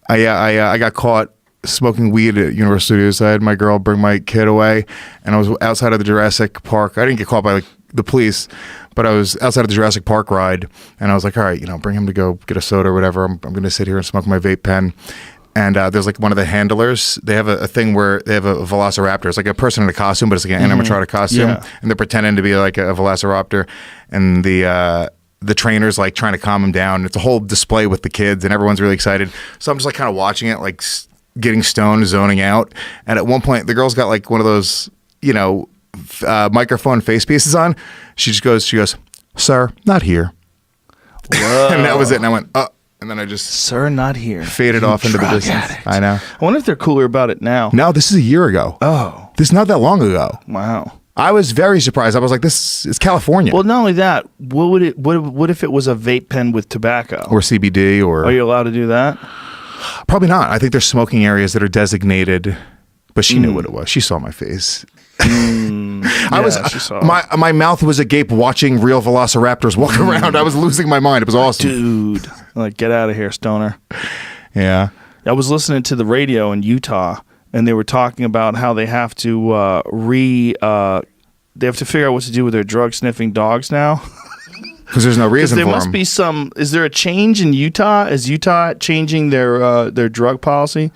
I got caught smoking weed at Universal Studios. I had my girl bring my kid away, and I was outside of the Jurassic Park. I didn't get caught by like the police, but I was outside of the Jurassic Park ride, and I was like, all right, bring him to go get a soda or whatever. I'm going to sit here and smoke my vape pen. And there's like one of the handlers. They have a thing where they have a velociraptor. It's like a person in a costume, but it's like an animatronic costume, and they're pretending to be like a velociraptor. And the trainer's like trying to calm him down. It's a whole display with the kids, and everyone's really excited. So I'm just like kind of watching it, like getting stoned, zoning out. And at one point, the girl's got like one of those, microphone face pieces on. She goes, "Sir, not here." Whoa. And that was it. And I went, "Oh." And then I just... Sir, not here. Faded off into the distance. Addict. I know. I wonder if they're cooler about it now. No, this is a year ago. Oh. This is not that long ago. Wow. I was very surprised. I was like, this is California. Well, not only that, what if it was a vape pen with tobacco? Or CBD or... Are you allowed to do that? Probably not. I think there's smoking areas that are designated, but she knew what it was. She saw my face. My mouth was agape watching real velociraptors walk around. I was losing my mind. It was awesome. Dude, like, get out of here, stoner. Yeah. I was listening to the radio in Utah, and they were talking about how they have to they have to figure out what to do with their drug sniffing dogs now. Because there's no reason for them. There must be some. Is there a change in Utah? Is Utah changing their drug policy?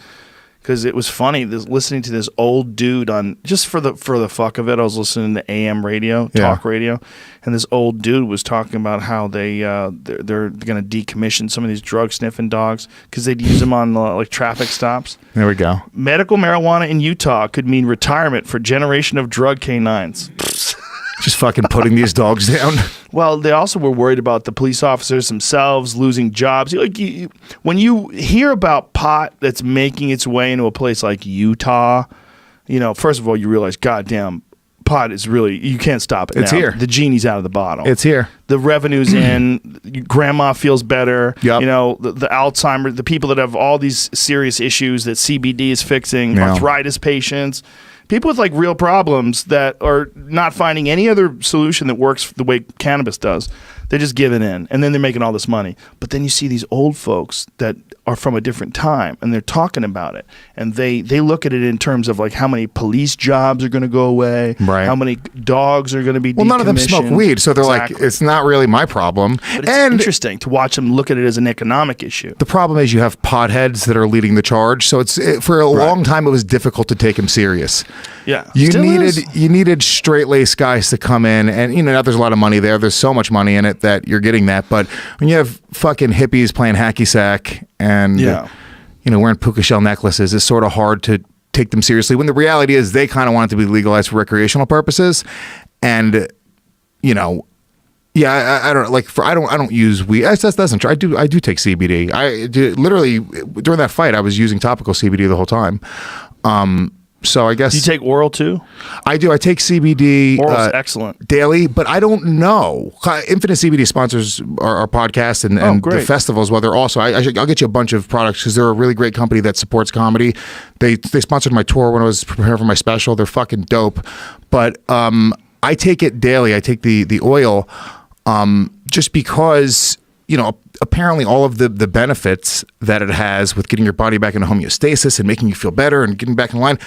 Because it was funny listening to this old dude on, just for the fuck of it. I was listening to AM radio, talk radio, and this old dude was talking about how they're going to decommission some of these drug sniffing dogs because they'd use them on like traffic stops. There we go. Medical marijuana in Utah could mean retirement for generation of drug canines. Just fucking putting these dogs down. Well, they also were worried about the police officers themselves losing jobs. Like when you hear about pot that's making its way into a place like Utah, first of all, you realize, goddamn, pot is really, you can't stop it. It's now. here. The genie's out of the bottle. It's here. The revenue's in. Grandma feels better. Yep. The Alzheimer, the people that have all these serious issues that CBD is fixing, arthritis patients. People with like real problems that are not finding any other solution that works the way cannabis does. They're just giving in, and then they're making all this money. But then you see these old folks that are from a different time, and they're talking about it, and they look at it in terms of like how many police jobs are going to go away, right? How many dogs are going to be decommissioned. Well, none of them smoke weed, so they're like, it's not really my problem. But it's interesting to watch them look at it as an economic issue. The problem is you have potheads that are leading the charge, so for a long time it was difficult to take him serious. Yeah, you needed straight laced guys to come in, and now there's a lot of money there. There's so much money in it that you're getting that. But when you have fucking hippies playing hacky sack and wearing puka shell necklaces, it's sort of hard to take them seriously. When the reality is they kind of want it to be legalized for recreational purposes, and I don't like. I don't use weed. That's not true. I do take CBD. I do, literally during that fight I was using topical CBD the whole time. So I guess... Do you take oral too? I do. I take CBD... Oral's excellent. ...daily, but I don't know. Infinite CBD sponsors our podcast and the festivals. Well, they're also... I'll get you a bunch of products because they're a really great company that supports comedy. They sponsored my tour when I was preparing for my special. They're fucking dope. But I take it daily. I take the oil just because... apparently all of the benefits that it has with getting your body back into homeostasis and making you feel better and getting back in line.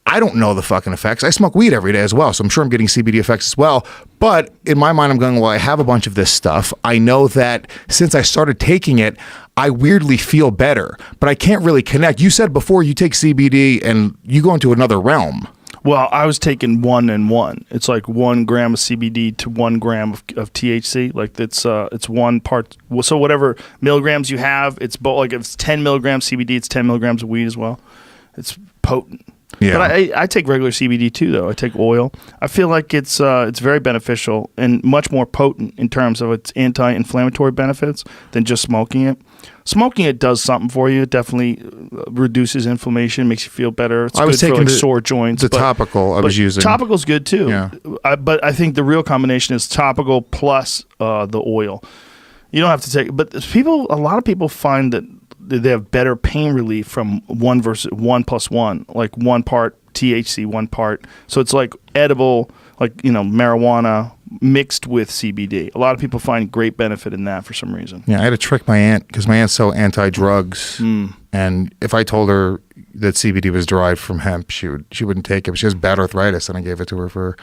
I don't know the fucking effects. I smoke weed every day as well, so I'm sure I'm getting CBD effects as well. But in my mind, I'm going, well, I have a bunch of this stuff. I know that since I started taking it, I weirdly feel better, but I can't really connect. You said before you take CBD and you go into another realm. Well, I was taking 1 and 1. It's like 1 gram of CBD to 1 gram of THC. Like it's 1 part. So whatever milligrams you have, it's both. Like if it's 10 milligrams CBD, it's 10 milligrams of weed as well. It's potent. Yeah. But I take regular CBD too, though. I take oil. I feel like it's very beneficial and much more potent in terms of its anti-inflammatory benefits than just smoking it. Smoking it does something for you. It definitely reduces inflammation, makes you feel better. It's good for like sore joints. Topical I was using. Topical's good too. Yeah. But I think the real combination is topical plus the oil. You don't have to take. But a lot of people find that they have better pain relief from 1 plus 1, like 1 part THC, 1 part. So it's like edible, like marijuana mixed with CBD. A lot of people find great benefit in that for some reason. Yeah, I had to trick my aunt because my aunt's so anti-drugs, and if I told her that CBD was derived from hemp, she wouldn't take it. But she has bad arthritis, and I gave it to her for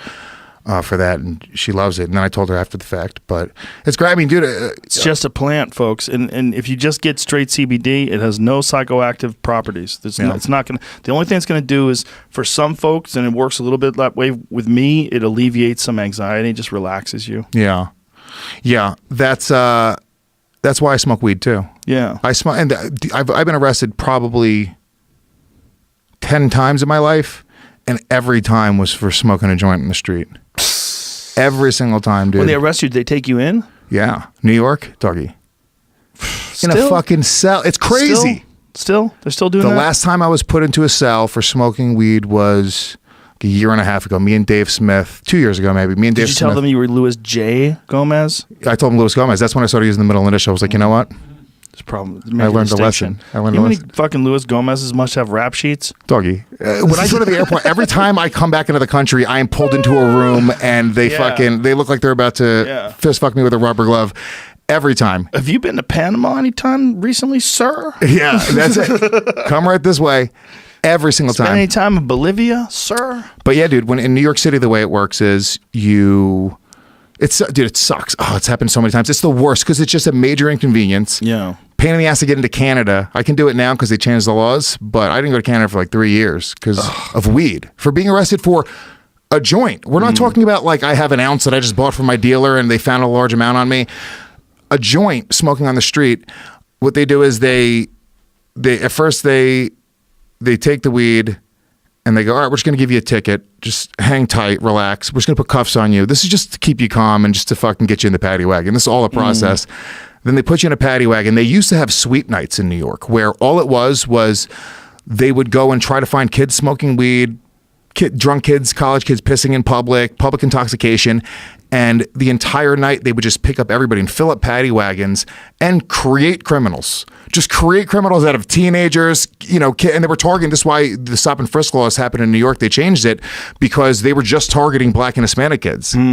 that, and she loves it. And then I told her after the fact, but it's great. I mean, dude, it's just a plant, folks, and if you just get straight CBD, it has no psychoactive properties. It's not gonna. The only thing it's gonna do is for some folks, and it works a little bit that way with me. It alleviates some anxiety, just relaxes you. Yeah. That's why I smoke weed too. Yeah, I smoke, and I've been arrested probably 10 times in my life, and every time was for smoking a joint in the street. Every single time, dude. When they arrest you, did they take you in? Yeah. New York, doggy. In a fucking cell. It's crazy. Still? They're still doing that? The last time I was put into a cell for smoking weed was a year and a half ago. Me and Dave Smith, 2 years ago maybe. Did you tell them you were Louis J. Gomez? I told him Louis Gomez. That's when I started using the middle initial. I was like, you know what? Problem. I learned a lesson. You know how many fucking Louis Gomez's must have rap sheets? Doggy. When I go to the airport, every time I come back into the country, I am pulled into a room and they look like they're about to fist fuck me with a rubber glove. Every time. Have you been to Panama anytime recently, sir? Yeah, that's it. Come right this way. Every single time. Spend any time in Bolivia, sir? But yeah, dude, when in New York City, the way it works is it sucks. Oh, it's happened so many times. It's the worst because it's just a major inconvenience. Yeah. Pain in the ass to get into Canada. I can do it now because they changed the laws, but I didn't go to Canada for like 3 years because of weed. For being arrested for a joint. We're not talking about like I have an ounce that I just bought from my dealer and they found a large amount on me. A joint smoking on the street. What they do is they at first they take the weed and they go, all right, we're just going to give you a ticket. Just hang tight, relax. We're just going to put cuffs on you. This is just to keep you calm and just to fucking get you in the paddy wagon. This is all a process. Then they put you in a paddy wagon. They used to have sweet nights in New York where all it was they would go and try to find kids smoking weed, drunk kids, college kids pissing in public intoxication. And the entire night they would just pick up everybody and fill up paddy wagons and create criminals. Just create criminals out of teenagers, and they were targeting. This is why the stop and frisk laws happened in New York. They changed it because they were just targeting black and Hispanic kids.